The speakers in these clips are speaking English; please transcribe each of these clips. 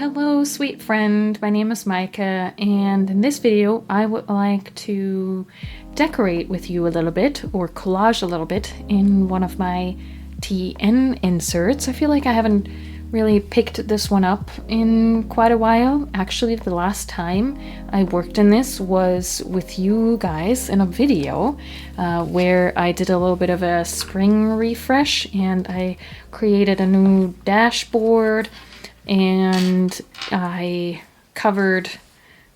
Hello, sweet friend. My name is Micah, and in this video, I would like to decorate with you a little bit, or collage a little bit, in one of my TN inserts. I feel like I haven't really picked this one up in quite a while. Actually, the last time I worked in this was with you guys in a video where I did a little bit of a spring refresh, and I created a new dashboard, and I covered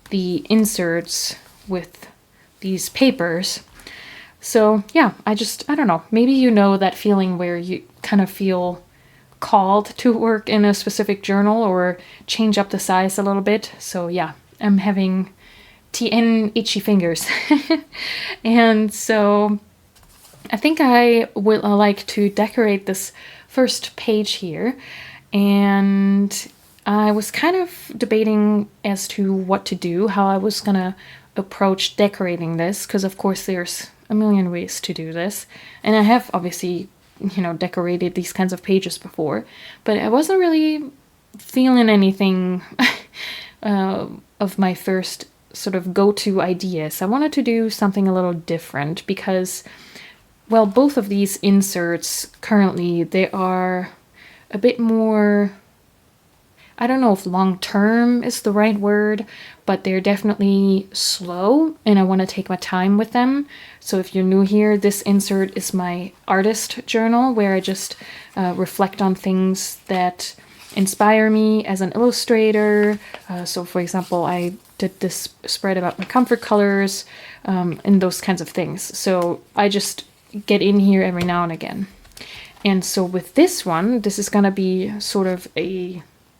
the inserts with these papers. So yeah, I don't know, maybe you know that feeling where you kind of feel called to work in a specific journal or change up the size a little bit. So yeah, I'm having TN itchy fingers. And so I think I would like to decorate this first page here. And I was kind of debating as to what to do, how I was gonna approach decorating this, because of course there's a million ways to do this. And I have obviously, decorated these kinds of pages before, but I wasn't really feeling anything of my first sort of go-to ideas. I wanted to do something a little different because, well, both of these inserts currently, they are a bit more, I don't know if long-term is the right word, but they're definitely slow, and I want to take my time with them. So if you're new here, this insert is my artist journal, where I just reflect on things that inspire me as an illustrator. So for example, I did this spread about my comfort colors and those kinds of things. So I just get in here every now and again. And so with this one, this is going to be sort of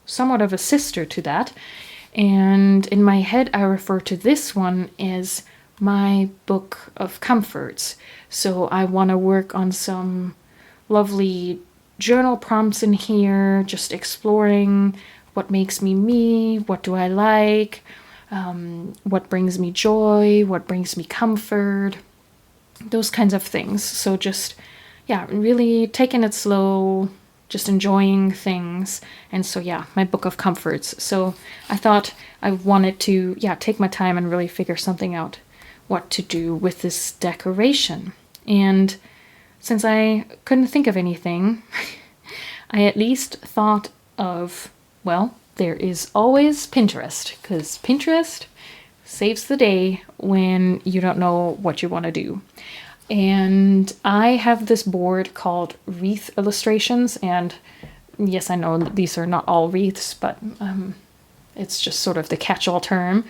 somewhat of a sister to that. And in my head, I refer to this one as my book of comforts. So I want to work on some lovely journal prompts in here, just exploring what makes me me, what do I like, what brings me joy, what brings me comfort, those kinds of things. So just, yeah, really taking it slow, just enjoying things. And so yeah, my book of comforts. So I thought I wanted to, take my time and really figure something out, what to do with this decoration. And since I couldn't think of anything, I at least thought of, well, there is always Pinterest, because Pinterest saves the day when you don't know what you want to do. And I have this board called Wreath Illustrations, and yes, I know these are not all wreaths, but it's just sort of the catch-all term.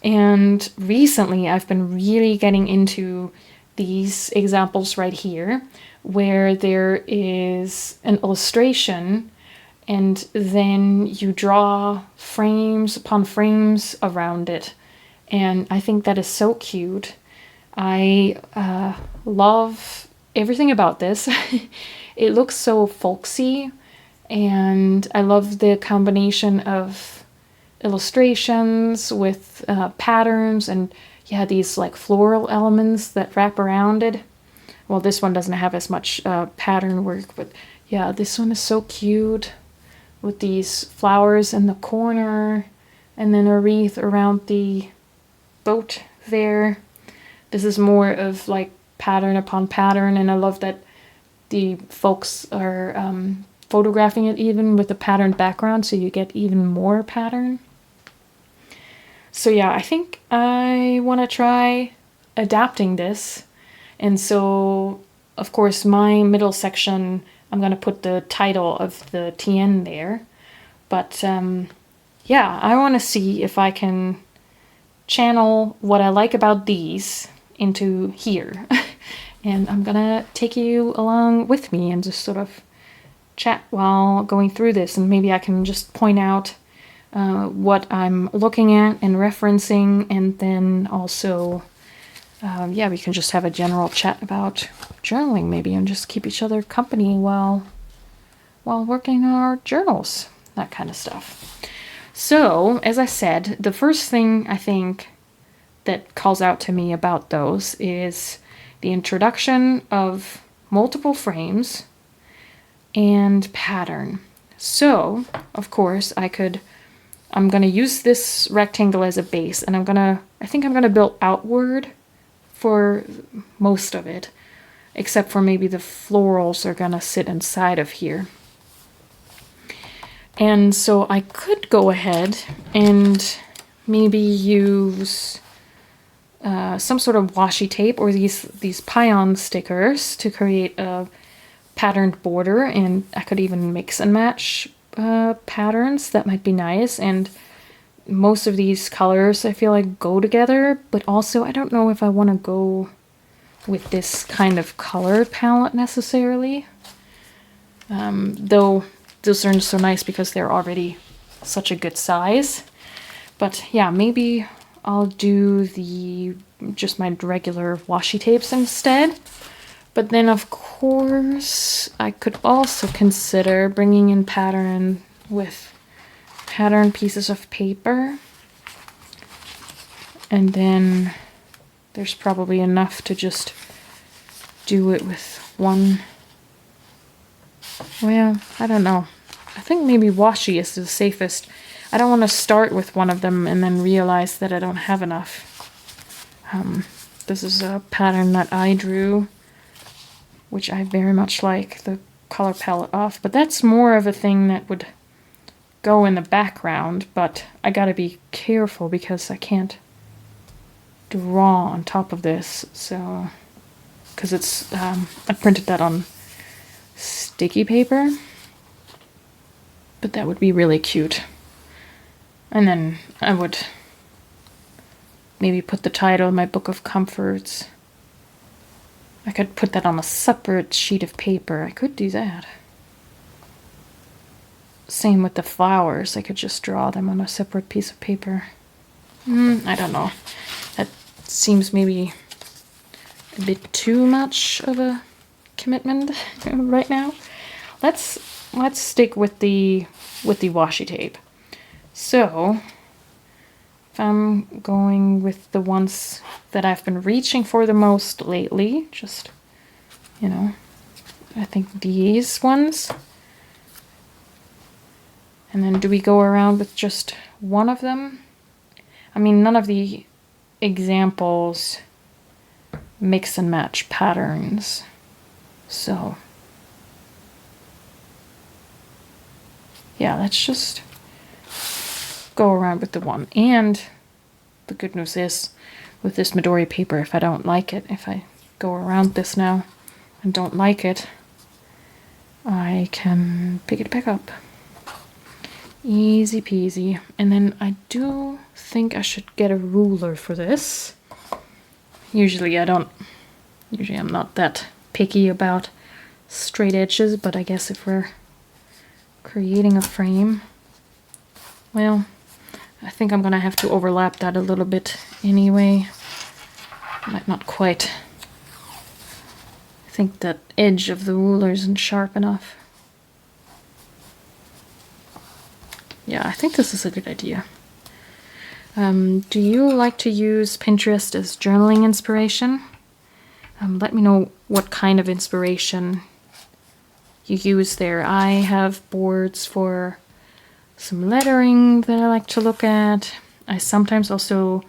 And recently I've been really getting into these examples right here, where there is an illustration and then you draw frames upon frames around it. And I think that is so cute. I love everything about this. It looks so folksy, and I love the combination of illustrations with patterns and these like floral elements that wrap around it. Well, this one doesn't have as much pattern work, but yeah, this one is so cute with these flowers in the corner and then a wreath around the boat there. This is more of like pattern upon pattern, and I love that the folks are photographing it even with a patterned background, so you get even more pattern. So yeah, I think I want to try adapting this. And so, of course, my middle section, I'm going to put the title of the TN there. But yeah, I want to see if I can channel what I like about these into here. And I'm gonna take you along with me and just sort of chat while going through this, and maybe I can just point out what I'm looking at and referencing, and then also we can just have a general chat about journaling maybe, and just keep each other company while working on our journals, that kind of stuff. So as I said, the first thing I think that calls out to me about those is the introduction of multiple frames and pattern. So, of course, I could I'm gonna use this rectangle as a base, and I think I'm gonna build outward for most of it, except for maybe the florals are gonna sit inside of here. And so I could go ahead and maybe use some sort of washi tape or these Pion stickers to create a patterned border, and I could even mix and match patterns. That might be nice. And most of these colors I feel like go together, but also I don't know if I want to go with this kind of color palette necessarily. Though those aren't so nice because they're already such a good size. But yeah, maybe I'll do just my regular washi tapes instead. But then of course I could also consider bringing in pattern with pattern pieces of paper. And then there's probably enough to just do it with one. Well, I don't know. I think maybe washi is the safest. I don't want to start with one of them and then realize that I don't have enough. This is a pattern that I drew, which I very much like the color palette of, but that's more of a thing that would go in the background, but I gotta be careful because I can't draw on top of this, so, because it's, I printed that on sticky paper, but that would be really cute. And then I would maybe put the title of my book of comforts. I could put that on a separate sheet of paper. I could do that. Same with the flowers. I could just draw them on a separate piece of paper. I don't know. That seems maybe a bit too much of a commitment right now. Let's stick with the washi tape. So if I'm going with the ones that I've been reaching for the most lately, just, you know, I think these ones. And then do we go around with just one of them? I mean, none of the examples mix and match patterns. So yeah, let's just go around with the one. And the good news is, with this Midori paper, if I don't like it, if I go around this now and don't like it, I can pick it back up. Easy peasy. And then I do think I should get a ruler for this. Usually I'm not that picky about straight edges, but I guess if we're creating a frame, well, I think I'm gonna have to overlap that a little bit anyway. Might not quite. I think that edge of the ruler isn't sharp enough. Yeah, I think this is a good idea. Do you like to use Pinterest as journaling inspiration? Let me know what kind of inspiration you use there. I have boards for some lettering that I like to look at. I sometimes also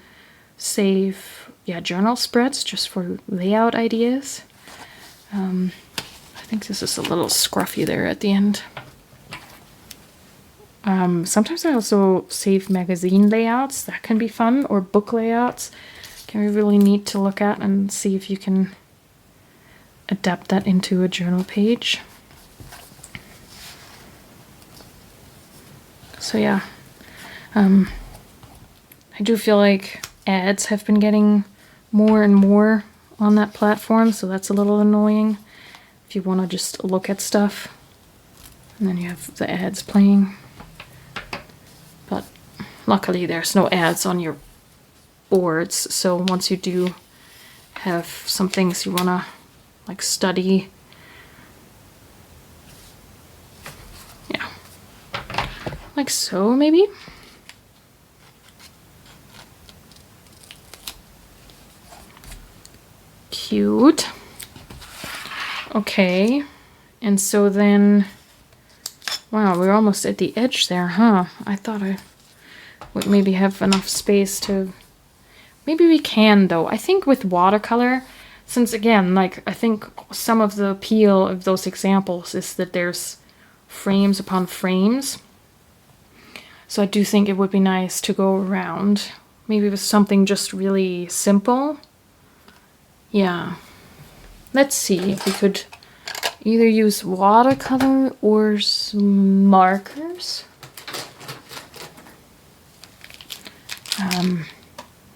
save journal spreads just for layout ideas. I think this is a little scruffy there at the end. Sometimes I also save magazine layouts. That can be fun, or book layouts. Can be really neat to look at and see if you can adapt that into a journal page. So yeah, I do feel like ads have been getting more and more on that platform, so that's a little annoying if you want to just look at stuff and then you have the ads playing. But luckily there's no ads on your boards, so once you do have some things you want to like study, yeah, like so maybe. Cute. Okay, and so then, wow, we're almost at the edge there, huh? I thought I would maybe have enough space to... Maybe we can, though. I think with watercolor, since again, like, I think some of the appeal of those examples is that there's frames upon frames. So I do think it would be nice to go around maybe with something just really simple. Yeah. Let's see if we could either use watercolor or some markers.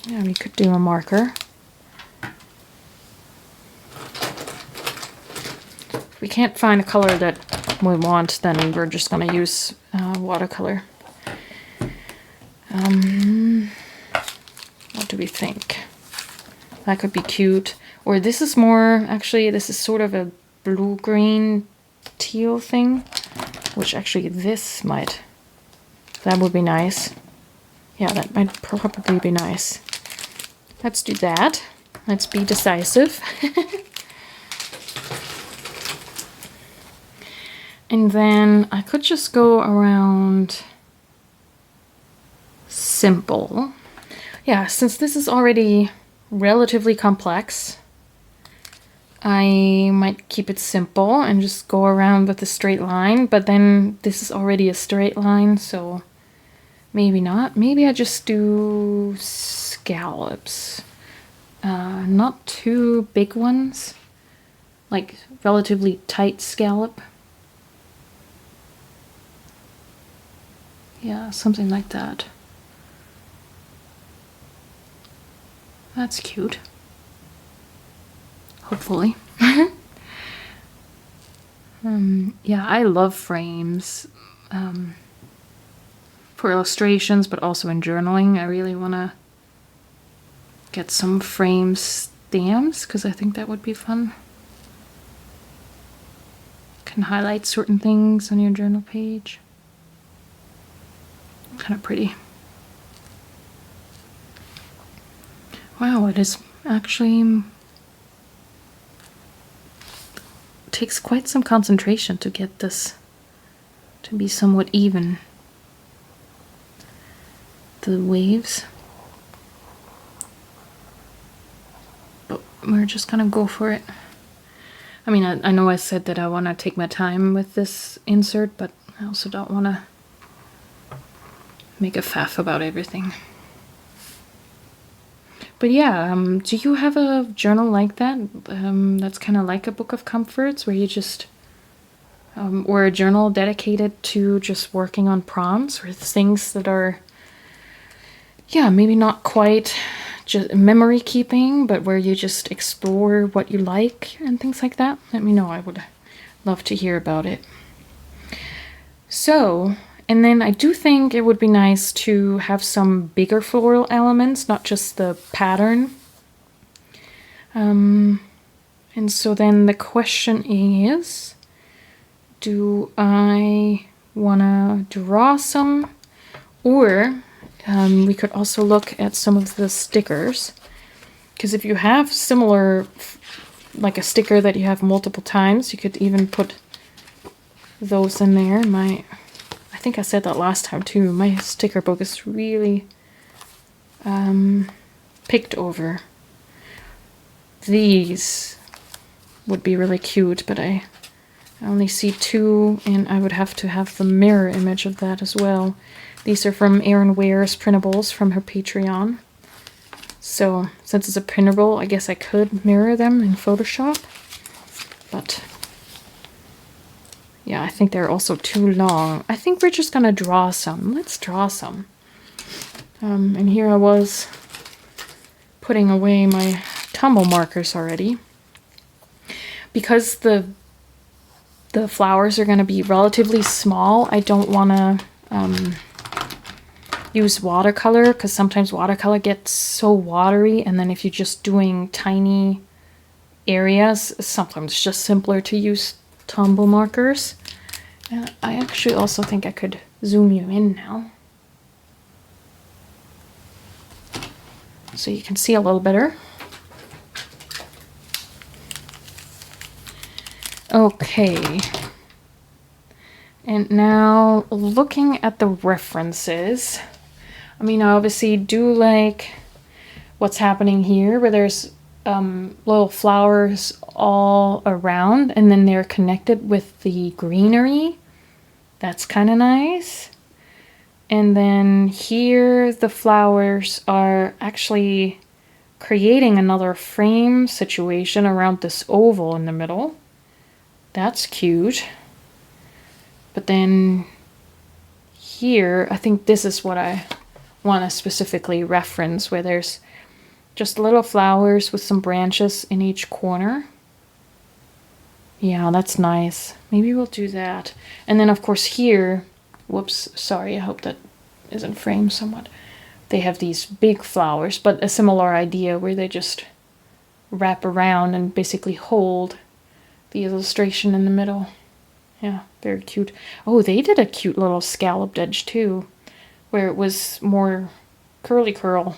Yeah, we could do a marker. If we can't find a color that we want, then we're just gonna use watercolor. What do we think? That could be cute. Or this is more, actually, this is sort of a blue-green teal thing, which actually this might, that would be nice. Yeah, that might probably be nice. Let's do that. Let's be decisive. And then I could just go around simple. Yeah, since this is already relatively complex, I might keep it simple and just go around with a straight line, but then this is already a straight line, so maybe not. Maybe I just do scallops. Not too big ones, like relatively tight scallop. Yeah, something like that. That's cute. Hopefully. Yeah, I love frames for illustrations, but also in journaling. I really want to get some frame stamps because I think that would be fun. Can highlight certain things on your journal page. Kind of pretty. Wow, it is actually takes quite some concentration to get this to be somewhat even. The waves. But we're just gonna go for it. I mean, I know I said that I want to take my time with this insert, but I also don't want to make a faff about everything. But yeah, do you have a journal like that? That's kind of like a book of comforts where you just, or a journal dedicated to just working on prompts or things that are, yeah, maybe not quite just memory keeping, but where you just explore what you like and things like that? Let me know. I would love to hear about it. So, and then I do think it would be nice to have some bigger floral elements, not just the pattern. And so then the question is, do I want to draw some? Or we could also look at some of the stickers. Because if you have similar, like a sticker that you have multiple times, you could even put those in there. I think I said that last time too. My sticker book is really picked over. These would be really cute, but I only see two, and I would have to have the mirror image of that as well. These are from Erin Ware's printables from her Patreon. So since it's a printable, I guess I could mirror them in Photoshop, but yeah, I think they're also too long. I think we're just gonna draw some. Let's draw some. And here I was putting away my tumble markers already. Because the flowers are gonna be relatively small, I don't wanna use watercolor, because sometimes watercolor gets so watery, and then if you're just doing tiny areas, sometimes it's just simpler to use tumble markers. And I actually also think I could zoom you in now, so you can see a little better. Okay. And now looking at the references, I mean, I obviously do like what's happening here, where there's little flowers all around and then they're connected with the greenery. That's kind of nice. And then here the flowers are actually creating another frame situation around this oval in the middle. That's cute. But then here, I think this is what I want to specifically reference, where there's just little flowers with some branches in each corner. Yeah, that's nice. Maybe we'll do that. And then of course here, whoops, sorry, I hope that isn't framed somewhat. They have these big flowers, but a similar idea where they just wrap around and basically hold the illustration in the middle. Yeah, very cute. Oh, they did a cute little scalloped edge too, where it was more curly curl.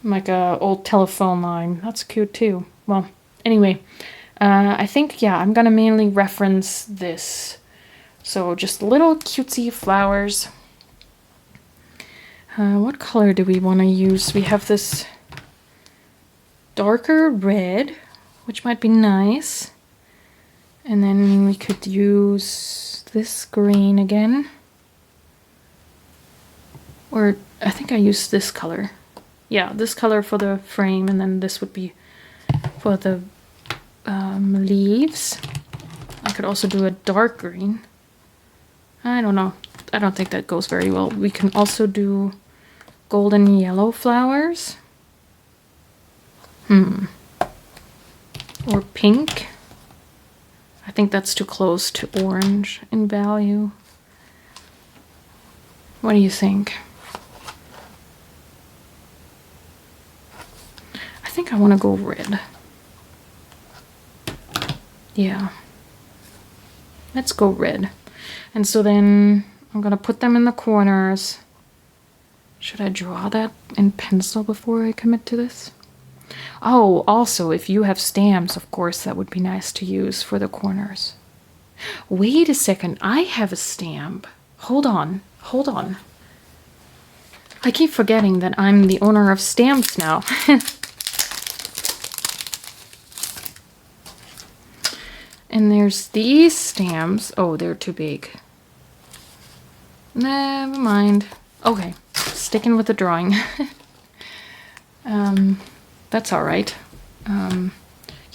Like a old telephone line. That's cute too. Well, anyway, I think, yeah, I'm gonna mainly reference this. So just little cutesy flowers. What color do we want to use? We have this darker red, which might be nice. And then we could use this green again. Or I think I used this color. Yeah, this color for the frame, and then this would be for the leaves. I could also do a dark green. I don't know. I don't think that goes very well. We can also do golden yellow flowers. Or pink. I think that's too close to orange in value. What do you think? I think I want to go red. Yeah. Let's go red. And so then I'm going to put them in the corners. Should I draw that in pencil before I commit to this? Oh, also, if you have stamps, of course, that would be nice to use for the corners. Wait a second. I have a stamp. Hold on. Hold on. I keep forgetting that I'm the owner of stamps now. And there's these stamps. Oh, they're too big. Never mind. Okay, sticking with the drawing. That's all right. Yeah,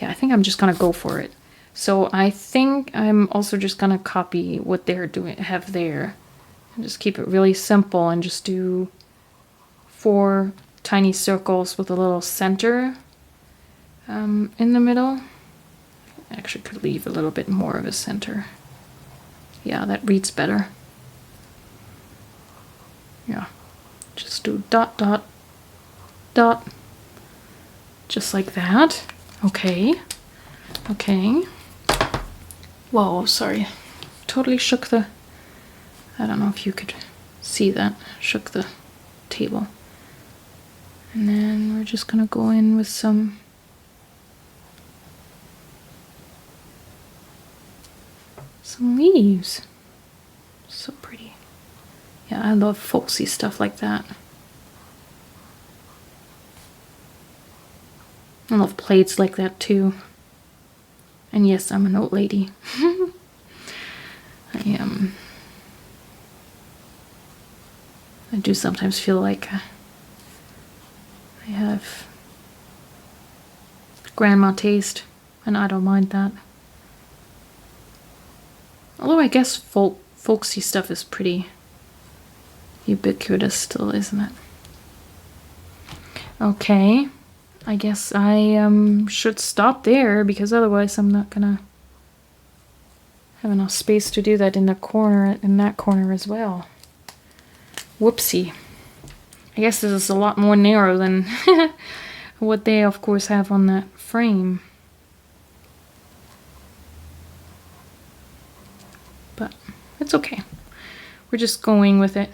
I think I'm just gonna go for it. So I think I'm also just gonna copy what they're doing, have there, and just keep it really simple and just do 4 tiny circles with a little center in the middle. Actually could leave a little bit more of a center. Yeah, that reads better. Yeah, just do dot, dot, dot. Just like that. Okay. Okay. Whoa, sorry. Totally shook the... I don't know if you could see that. Shook the table. And then we're just gonna go in with some... leaves. So pretty. Yeah, I love folksy stuff like that. I love plates like that too. And yes, I'm an old lady. I do sometimes feel like I have grandma taste, and I don't mind that. Although I guess folksy stuff is pretty ubiquitous still, isn't it? Okay, I guess I should stop there, because otherwise I'm not gonna have enough space to do that in the corner, in that corner as well. Whoopsie. I guess this is a lot more narrow than what they of course have on that frame. But it's okay. We're just going with it.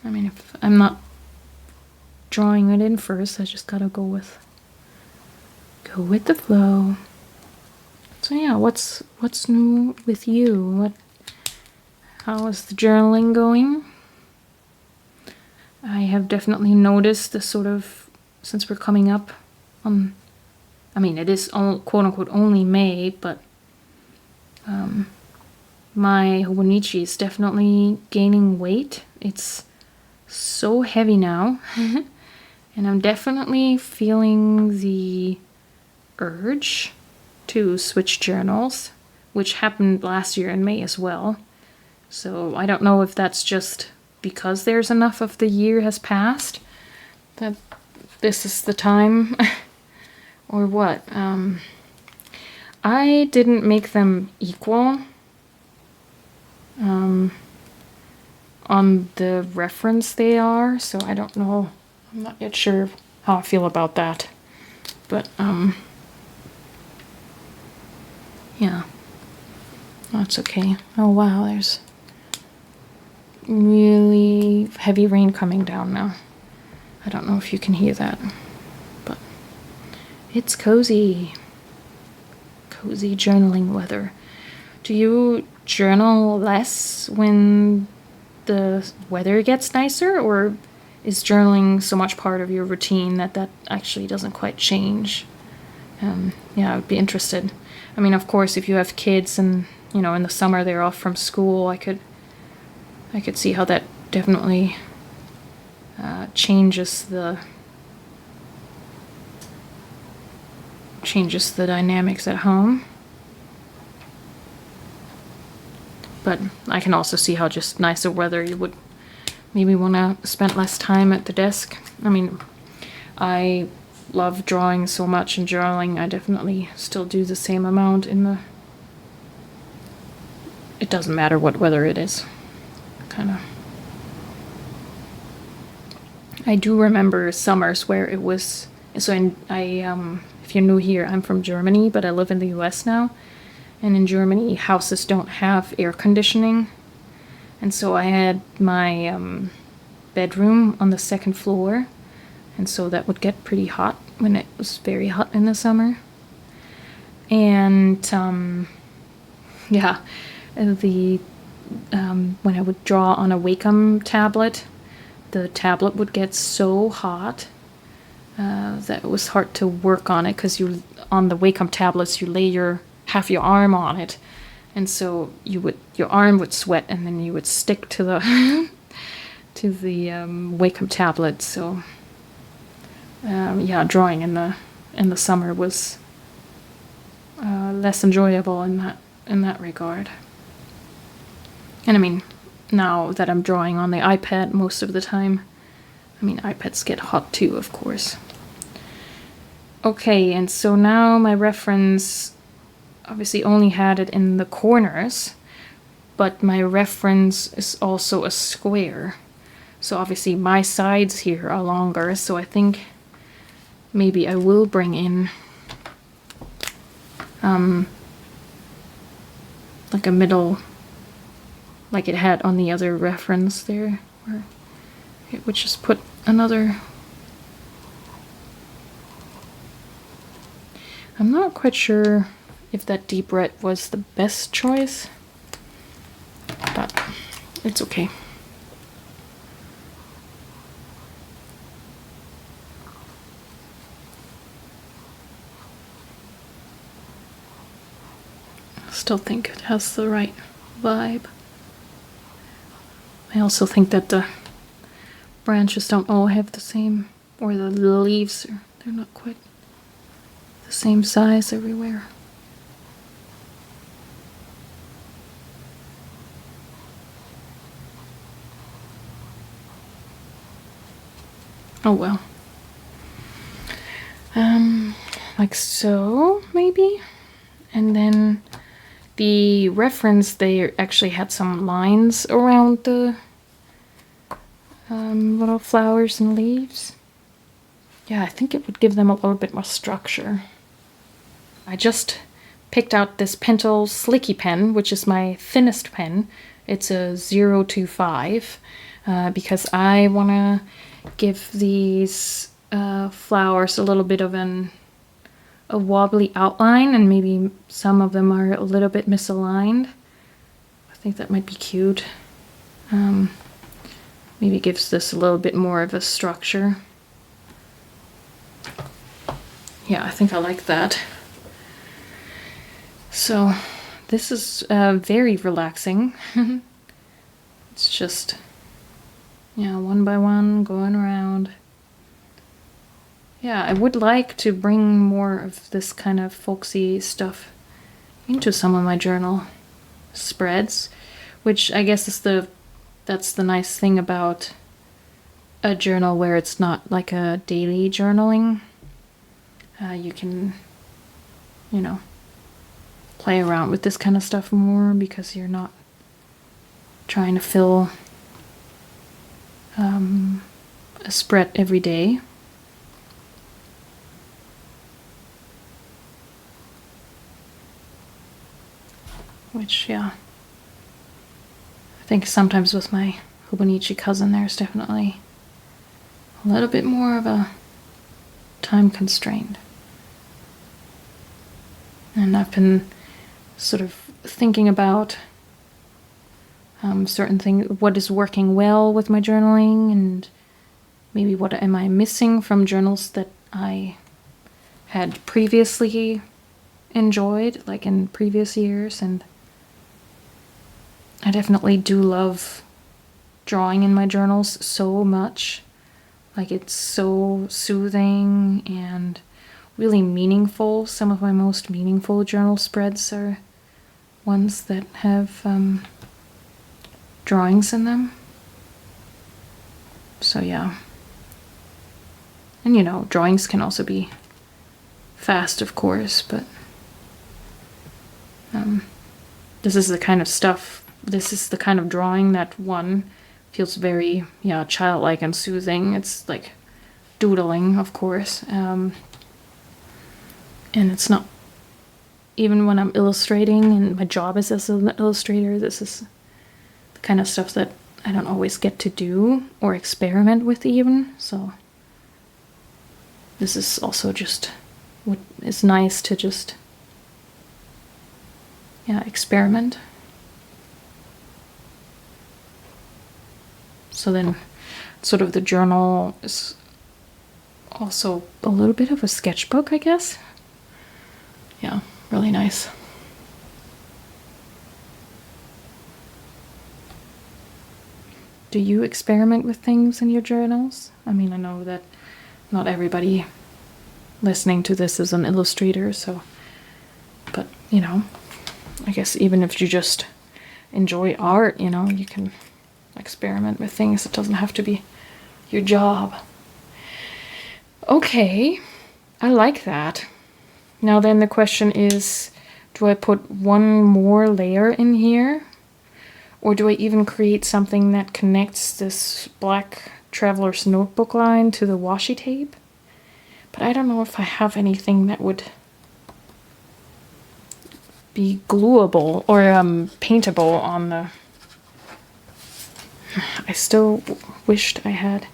I mean, if I'm not drawing it in first, I just gotta go with the flow. So yeah, what's new with you? How is the journaling going? have definitely noticed the sort of, since we're coming up on, I mean, it is quote unquote only May, but my Hobonichi is definitely gaining weight. It's so heavy now. And I'm definitely feeling the urge to switch journals, which happened last year in May as well. So I don't know if that's just because there's enough of the year has passed that this is the time or what. I didn't make them equal on the reference they are, so I don't know. I'm not yet sure how I feel about that. But yeah, that's okay. Oh wow, there's really heavy rain coming down now. I don't know if you can hear that, but it's cozy. Cozy journaling weather. Do you journal less when the weather gets nicer, or is journaling so much part of your routine that that actually doesn't quite change? Yeah, I would be interested. I mean, of course, if you have kids and, you know, in the summer they're off from school, I could see how that definitely changes the dynamics at home. But I can also see how just nicer weather you would maybe want to spend less time at the desk. I mean, I love drawing so much and journaling. I definitely still do the same amount in the... It doesn't matter what weather it is. Kind of. I do remember summers where it was... So if you're new here, I'm from Germany, but I live in the US now. And in Germany, houses don't have air conditioning. And so I had my bedroom on the second floor. And so that would get pretty hot when it was very hot in the summer. And yeah, when I would draw on a Wacom tablet, the tablet would get so hot that it was hard to work on it, because on the Wacom tablets you lay half your arm on it, and so your arm would sweat, and then you would stick to the Wacom tablet. So yeah, drawing in the summer was less enjoyable in that regard. And I mean, now that I'm drawing on the iPad most of the time, I mean, iPads get hot too, of course. Okay, and so now my reference obviously only had it in the corners, but my reference is also a square. So obviously my sides here are longer, so I think maybe I will bring in like a middle, like it had on the other reference there, where it would just put another... I'm not quite sure if that deep red was the best choice, but it's okay. I still think it has the right vibe. I also think that the branches don't all have the same, or the leaves, they're not quite the same size everywhere. Oh well. Like so, maybe? And then the reference, they actually had some lines around the little flowers and leaves. Yeah, I think it would give them a little bit more structure. I just picked out this Pentel Slicky pen, which is my thinnest pen. It's a 025, because I want to give these flowers a little bit of a wobbly outline, and maybe some of them are a little bit misaligned. I think that might be cute. Maybe gives this a little bit more of a structure. Yeah, I think I like that. So this is very relaxing. It's just, yeah, one by one going around. Yeah, I would like to bring more of this kind of folksy stuff into some of my journal spreads, which I guess is that's the nice thing about a journal where it's not like a daily journaling. You can, you know, play around with this kind of stuff more because you're not trying to fill a spread every day. Which, yeah, I think sometimes with my Hobonichi cousin there's definitely a little bit more of a time constraint. And I've been sort of thinking about certain things, what is working well with my journaling, and maybe what am I missing from journals that I had previously enjoyed, like in previous years. And I definitely do love drawing in my journals so much. Like, it's so soothing and really meaningful. Some of my most meaningful journal spreads are ones that have drawings in them. So yeah. And you know, drawings can also be fast, of course, but this is the kind of stuff, this is the kind of drawing that one feels very, yeah, childlike and soothing. It's like doodling, of course. And it's not, even when I'm illustrating and my job is as an illustrator, this is the kind of stuff that I don't always get to do or experiment with even. So this is also just what is nice to just, yeah, experiment. So then sort of the journal is also a little bit of a sketchbook, I guess. Yeah, really nice. Do you experiment with things in your journals? I mean, I know that not everybody listening to this is an illustrator, so, but, you know, I guess even if you just enjoy art, you know, you can experiment with things. It doesn't have to be your job. Okay, I like that. Now then the question is, do I put one more layer in here? Or do I even create something that connects this black Traveler's Notebook line to the washi tape? But I don't know if I have anything that would be gluable or paintable on the... I still wished I had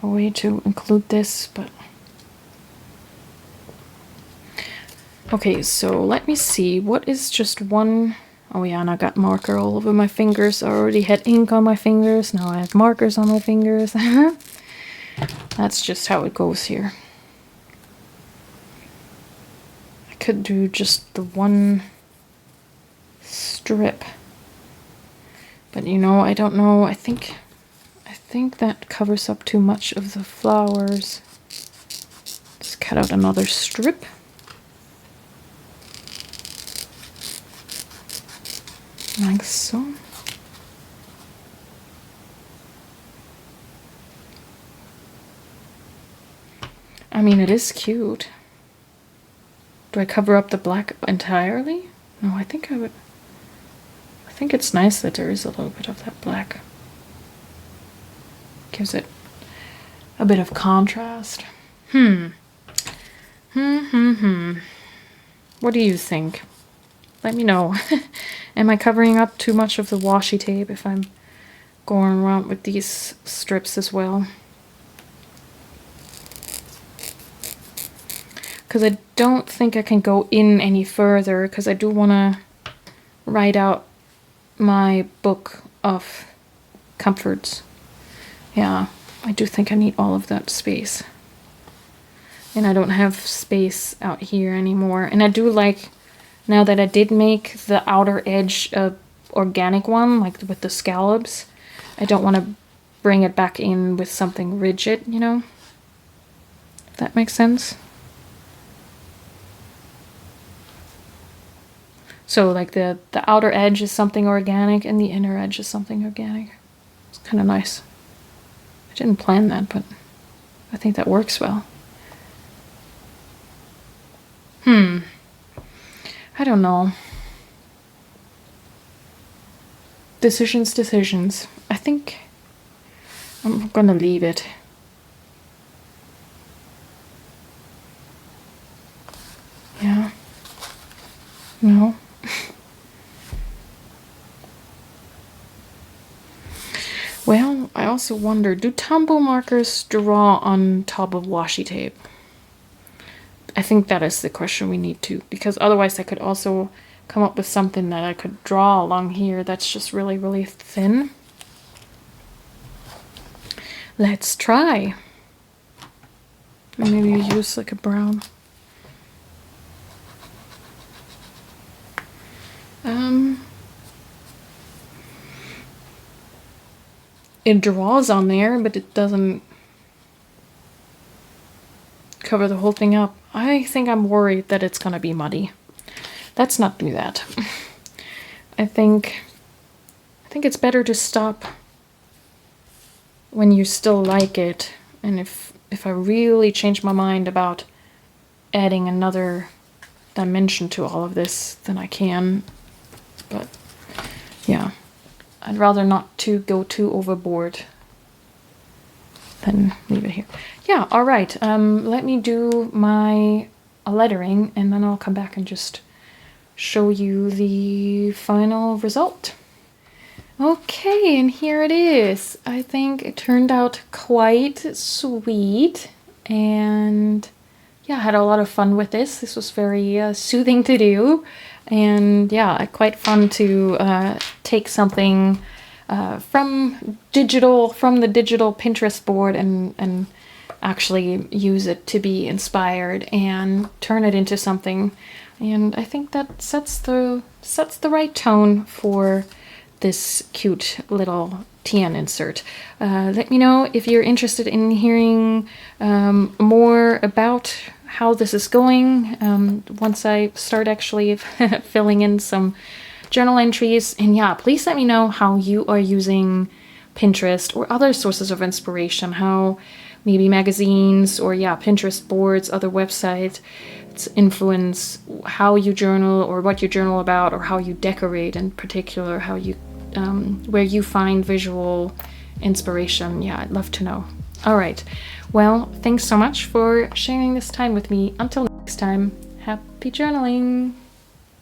a way to include this, but... Okay, so let me see. What is just one... Oh yeah, and I got marker all over my fingers. I already had ink on my fingers. Now I have markers on my fingers. That's just how it goes here. I could do just the one strip. But you know, I don't know. I think that covers up too much of the flowers. Just cut out another strip. Like so. I mean, it is cute. Do I cover up the black entirely? No, I think I would. I think it's nice that there is a little bit of that black. Gives it a bit of contrast. What do you think? Let me know. Am I covering up too much of the washi tape if I'm going around with these strips as well? Because I don't think I can go in any further, because I do want to write out my book of comforts. Yeah, I do think I need all of that space. And I don't have space out here anymore. And I do like, now that I did make the outer edge a organic one, like with the scallops, I don't want to bring it back in with something rigid, you know? If that makes sense. So like the outer edge is something organic and the inner edge is something organic. It's kind of nice. I didn't plan that, but I think that works well. I don't know. Decisions. I think I'm gonna leave it. Yeah. No. Well, I also wonder, do tumble markers draw on top of washi tape? I think that is the question we need to, because otherwise I could also come up with something that I could draw along here that's just really, really thin. Let's try. Maybe use like a brown. It draws on there, but it doesn't cover the whole thing up. I think I'm worried that it's gonna be muddy. Let's not do that. I think it's better to stop when you still like it. And if I really change my mind about adding another dimension to all of this, then I can. But yeah, I'd rather not to go too overboard than leave it here. Yeah, all right. Let me do my lettering and then I'll come back and just show you the final result. Okay, and here it is. I think it turned out quite sweet, and yeah, I had a lot of fun with this. This was very soothing to do, and yeah, quite fun to take something from the digital Pinterest board and actually use it to be inspired and turn it into something. And I think that sets the right tone for this cute little TN insert. Let me know if you're interested in hearing more about how this is going once I start actually filling in some journal entries. And yeah, please let me know how you are using Pinterest or other sources of inspiration, how maybe magazines or yeah, Pinterest boards, other websites influence how you journal or what you journal about, or how you decorate in particular, how you where you find visual inspiration. Yeah, I'd love to know. All right, well, thanks so much for sharing this time with me. Until next time, happy journaling.